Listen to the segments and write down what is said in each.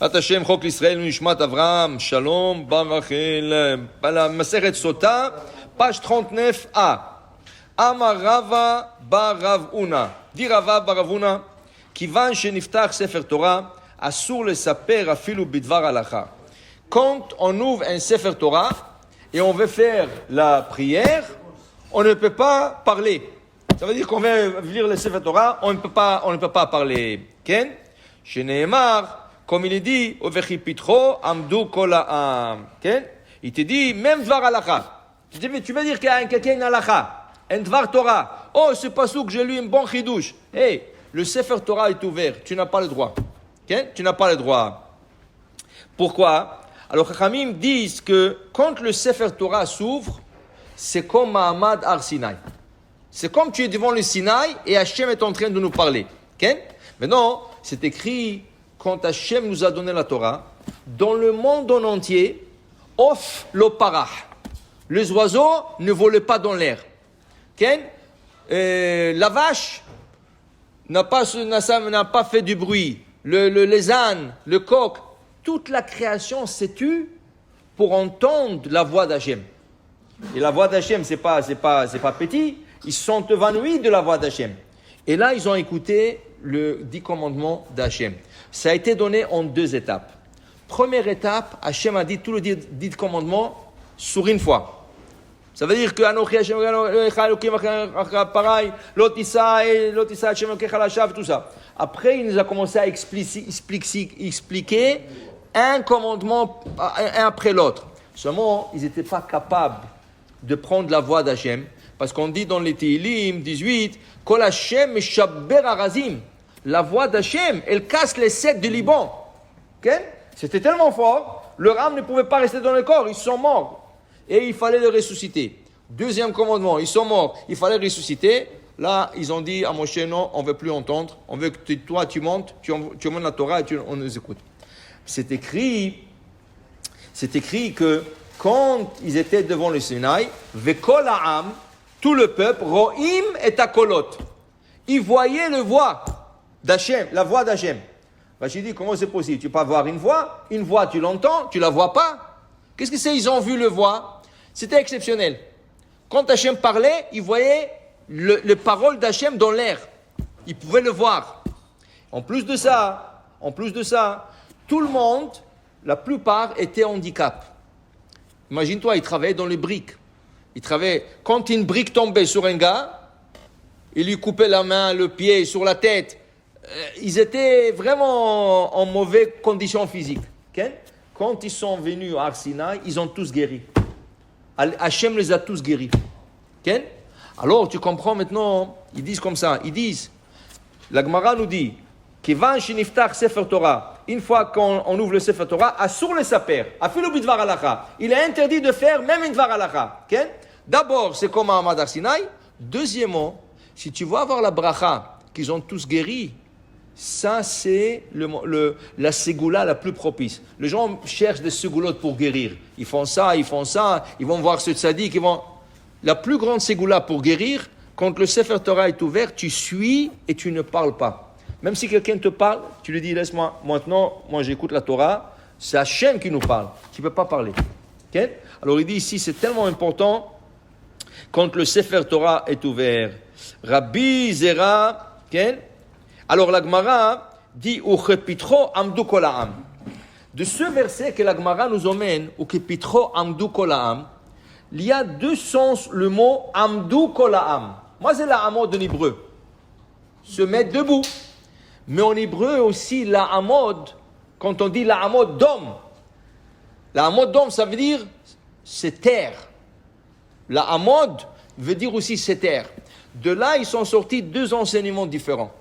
Hashem, Chok l'Israël, Nishmat Avram, Shalom, Barachel, la Maseret Sota, page 39a. Amar Rava bar Rav Huna. Dit Rava bar Rav Huna, Kivan sheniftach Sefer Torah, asur le saper afilu bidvar halacha. Quand on ouvre un Sefer Torah et on veut faire la prière, on ne peut pas parler. Ça veut dire qu'on veut lire le Sefer Torah, on ne peut pas parler. Ken? Sheneemar, comme il est dit, Ovechi pitro amdu kol ha'am. Ken? Il te dit, même dvar halacha. Tu veux dire qu'il y a quelqu'un une halacha, un dvar Torah. Oh, ce pasuk que j'ai lu, un bon chidouche. Hey, le Sefer Torah est ouvert, tu n'as pas le droit. Ken? Tu n'as pas le droit. Pourquoi? Alors, Chachamim disent que quand le Sefer Torah s'ouvre, c'est comme Mahamad Har Sinai. C'est comme tu es devant le Sinaï et Hachem est en train de nous parler. Okay? Maintenant, c'est écrit, quand Hachem nous a donné la Torah, dans le monde en entier, Off lo parah. Les oiseaux ne volaient pas dans l'air. Okay? La vache n'a pas fait du bruit. Les ânes, le coq, toute la création s'est tue pour entendre la voix d'Hachem. Et la voix d'Hachem, c'est pas petit. Ils sont évanouis de la voix d'Hachem. Et là, ils ont écouté le 10 commandements d'Hachem. Ça a été donné en 2 étapes. Première étape, Hachem a dit tout le 10 commandements sur une fois. Ça veut dire que Anochi Hachem, pareil, Lotissa, Hachem, tout ça. Après, il nous a commencé à expliquer un commandement un après l'autre. Seulement, ils n'étaient pas capables de prendre la voix d'Hachem. Parce qu'on dit dans les Tehillim 18, Kol Hashem meshabber harazim. La voix d'Hachem, elle casse les cèdres du Liban. Okay? C'était tellement fort, leur âme ne pouvait pas rester dans le corps, ils sont morts. Et il fallait les ressusciter. Deuxième commandement, ils sont morts, il fallait les ressusciter. Là, ils ont dit à Moshe, non, on ne veut plus entendre, on veut que toi tu montes, tu montes la Torah et on nous écoute. C'est écrit que quand ils étaient devant le Sinaï, Vekol ha'am, tout le peuple, Ro'im et Akolot. Ils voyaient la voix d'Hachem. J'ai dit, comment c'est possible? Tu peux avoir une voix, tu l'entends, tu la vois pas. Qu'est-ce que c'est? Ils ont vu le voix. C'était exceptionnel. Quand Hachem parlait, ils voyaient les paroles d'Hachem dans l'air. Ils pouvaient le voir. En plus de ça, tout le monde, la plupart étaient handicapés. Imagine-toi, ils travaillaient dans les briques. Quand une brique tombait sur un gars, il lui coupait la main, le pied, sur la tête. Ils étaient vraiment en mauvaise condition physique. Okay? Quand ils sont venus à Har Sinai, ils ont tous guéri. Hachem les a tous guéris. Okay? Alors tu comprends maintenant, ils disent comme ça, la Gemara nous dit, Kivan sheniftach Sefer Torah, une fois qu'on ouvre le Sefer Torah, asur le saper, afilu bidvar halacha. Il est interdit de faire même une dvar halacha. Okay? D'abord, c'est comme Mahamad Har Sinai. Deuxièmement, si tu veux avoir la bracha qu'ils ont tous guéri, ça c'est la ségoula la plus propice. Les gens cherchent des ségoulottes pour guérir. Ils font ça, ils vont voir ce tzaddik, La plus grande ségoula pour guérir, quand le Sefer Torah est ouvert, tu suis et tu ne parles pas. Même si quelqu'un te parle, tu lui dis, laisse-moi, maintenant, moi j'écoute la Torah, c'est Hachem qui nous parle, tu ne peux pas parler. Okay? Alors il dit ici, c'est tellement important, quand le Sefer Torah est ouvert. Rabbi Zera, okay? Alors la Gemara dit, Uchepitro amdu kol ha'am. De ce verset que la Gemara nous emmène, Uchepitro amdu kol ha'am, il y a 2 sens le mot amdu kol ha'am. Moi c'est la hamod en hébreu, se mettre debout. Mais en hébreu aussi, la hamod, quand on dit la hamod d'homme, la hamod d'homme, ça veut dire c'est terre. La hamod veut dire aussi c'est terre. De là, ils sont sortis 2 enseignements différents.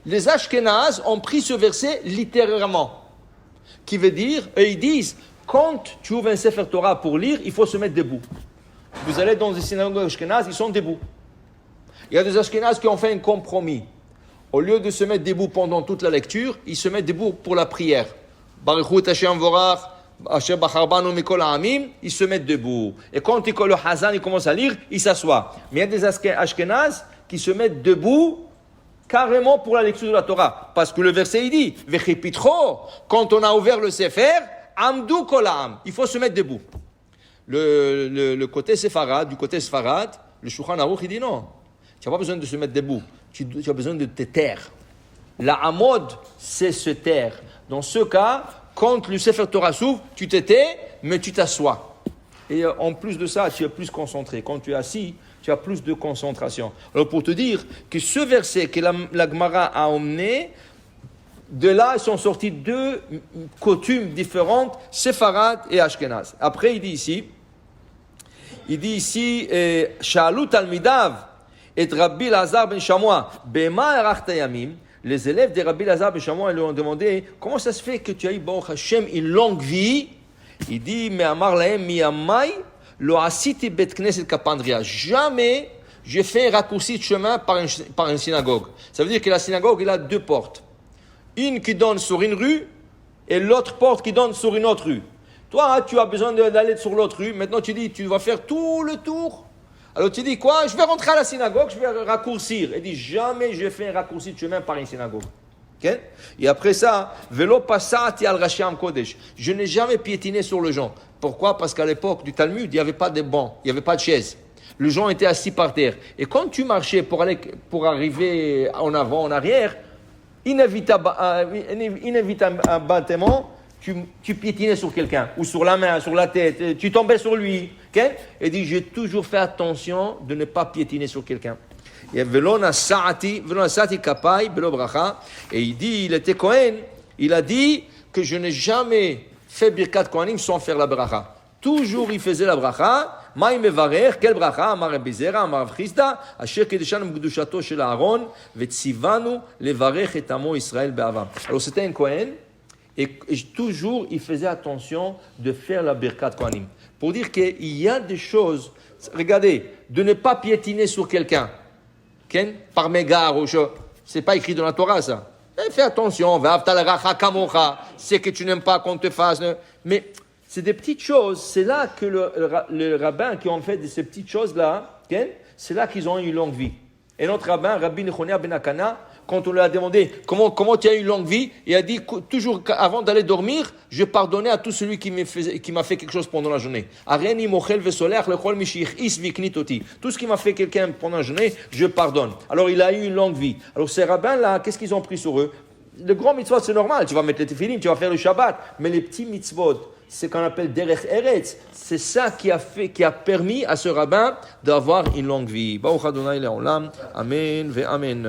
Les Ashkénazes ont pris ce verset littéralement, qui veut dire, et ils disent, quand tu ouvres un Sefer Torah pour lire, il faut se mettre debout. Vous allez dans des synagogues Ashkénazes, ils sont debout. Il y a des Ashkénazes qui ont fait un compromis. Au lieu de se mettre debout pendant toute la lecture, ils se mettent debout pour la prière. Baruch Hashem vorach, Asher bachar banu mikol ha'amim, ils se mettent debout. Et quand le Hazan il commence à lire, ils s'assoient. Mais il y a des Ashkénazes qui se mettent debout carrément pour la lecture de la Torah. Parce que le verset, il dit, Vechipitro, quand on a ouvert le Sefer, Amdu Kolam, il faut se mettre debout. Le côté séfarade, du côté séfarade, le Shulchan Aruch, il dit non. Tu n'as pas besoin de se mettre debout. Tu as besoin de te taire. La Amod, c'est se taire. Dans ce cas, quand le Sefer Torah s'ouvre, tu te tais, mais tu t'assois. Et en plus de ça, tu es plus concentré. Quand tu es assis, tu as plus de concentration. Alors pour te dire que ce verset que la Gemara a emmené, de là sont sorties deux coutumes différentes, séfarade et ashkenaz. Après, il dit ici, Sha'alu talmidav et Rabbi Lazar ben Shamoua, bema erachta yamim. Les élèves de Rabbi Lazar ben Shamoua lui ont demandé, comment ça se fait que tu as eu, Baruch Hashem, une longue vie? Il dit, mais amar lahem miyamai lo asiti bet knesset kapandria. Jamais j'ai fait un raccourci de chemin par une synagogue. Ça veut dire que la synagogue, il a deux portes. Une qui donne sur une rue et l'autre porte qui donne sur une autre rue. Toi, tu as besoin d'aller sur l'autre rue. Maintenant, tu dis, tu vas faire tout le tour. Alors, tu dis quoi? Je vais rentrer à la synagogue, je vais raccourcir. Il dit, jamais je fais un raccourci de chemin par une synagogue. Okay? Et après ça, Velo passati al Rasham Kodesh. Je n'ai jamais piétiné sur le gens. Pourquoi? Parce qu'à l'époque du Talmud, il n'y avait pas de banc, il n'y avait pas de chaise. Les gens étaient assis par terre. Et quand tu marchais pour arriver en avant, en arrière, inévitablement, tu piétinais sur quelqu'un, ou sur la main, sur la tête, tu tombais sur lui. Okay? Et dit, j'ai toujours fait attention de ne pas piétiner sur quelqu'un. Et il dit, il était Kohen, il a dit que je n'ai jamais fait Birkat Kohanim sans faire la bracha. Toujours il faisait la bracha. Maï mevarer, quel bracha? Amar Rabbi Zera, Amar Rav Chisda, Asher kedeshanu b'kedushato shel Aaron, vetzivanu levarech et amo Israël be'ava. Alors c'était un Kohen, et toujours il faisait attention de faire la Birkat Kohanim. Pour dire qu'il y a des choses, regardez, de ne pas piétiner sur quelqu'un. Par mégare ou chose. C'est pas écrit dans la Torah, ça. Fais attention, c'est que tu n'aimes pas qu'on te fasse. Mais c'est des petites choses. C'est là que le rabbin qui ont fait de ces petites choses-là, c'est là qu'ils ont eu une longue vie. Et notre rabbin, Rabbi Nechonia ben Akana, quand on lui a demandé comment tu as eu une longue vie, il a dit toujours avant d'aller dormir, je pardonnais à tout celui qui m'a fait quelque chose pendant la journée. Tout ce qui m'a fait quelqu'un pendant la journée, je pardonne. Alors il a eu une longue vie. Alors ces rabbins-là, qu'est-ce qu'ils ont pris sur eux? Le grand mitzvot, c'est normal, tu vas mettre les tefillim, tu vas faire le Shabbat, mais les petits mitzvot, c'est qu'on appelle derech eretz, c'est ça qui a permis à ce rabbin d'avoir une longue vie. Baruch Adonai le'olam, amen ve amen.